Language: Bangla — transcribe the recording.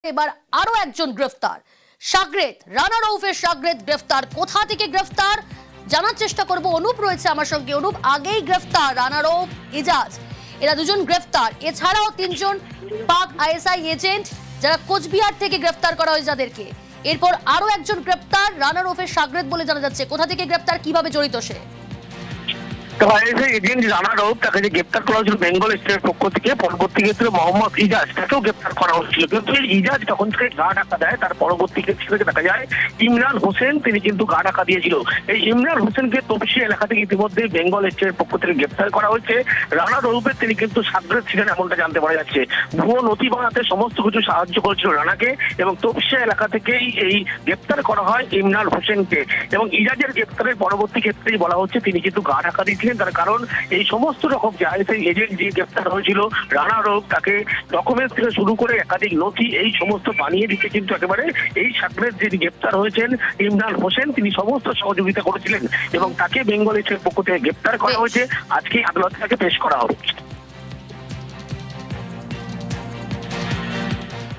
এবার আরো একজন গ্রেফতার, সাগরেদ, রানা রউফের সাগরেদ গ্রেফতার। কোথা থেকে গ্রেফতার জানার চেষ্টা করব। অনুপ রয়েছে আমার সঙ্গে। অনুপ, আগেই গ্রেফতার রানা রউফ, ইজাজ, এরা দুজন গ্রেফতার। এছাড়াও তিনজন পাক আইএসআই এজেন্ট যারা কোচবিহার থেকে গ্রেফতার করা হয়েছে যাদেরকে। এরপর আরো একজন গ্রেফতার, রানা রউফের সাগরেদ বলে জানা যাচ্ছে। কোথা থেকে গ্রেফতার, কিভাবে জড়িত সে? এজেন্ট রানা রউফ, তাকে যে গ্রেপ্তার করা হয়েছিল বেঙ্গল স্টেটের পক্ষ থেকে, পরবর্তী ক্ষেত্রে মোহাম্মদ ইজাজ, তাকেও গ্রেপ্তার করা হচ্ছিল। কিন্তু এই ইজাজ তখন থেকে গা ঢাকা দেয়। তার পরবর্তী ক্ষেত্রে দেখা যায় ইমরান হোসেন, তিনি কিন্তু গা ঢাকা দিয়েছিল। এই ইমরান হোসেনকে তপসিয়া এলাকা থেকে ইতিমধ্যে বেঙ্গল স্টেটের পক্ষ থেকে গ্রেপ্তার করা হয়েছে। রানা রউফের তিনি কিন্তু সাগরেদ ছিলেন এমনটা জানতে পারা যাচ্ছে। ভুয়ো নথি বানাতে সমস্ত কিছু সাহায্য করেছিল রানাকে, এবং তপসিয়া এলাকা থেকেই এই গ্রেপ্তার করা হয় ইমরান হোসেনকে। এবং ইজাজের গ্রেপ্তারের পরবর্তী ক্ষেত্রেই বলা হচ্ছে তিনি কিন্তু গা ঢাকা দিয়েছিলেন। তার কারণ এই সমস্ত রকম যে আইএসআই এজেন্ট যে গ্রেপ্তার হয়েছিল রানা রউফ, তাকে ডকুমেন্টস থেকে শুরু করে একাধিক নথি এই সমস্ত বানিয়ে দিতে কিন্তু একেবারে এই সাগরেদ যিনি গ্রেপ্তার হয়েছেন ইমরান হোসেন, তিনি সমস্ত সহযোগিতা করেছিলেন এবং তাকে বেঙ্গল স্টেটের পক্ষ থেকে গ্রেপ্তার করা হয়েছে। আজকে আদালতে তাকে পেশ করা হবে।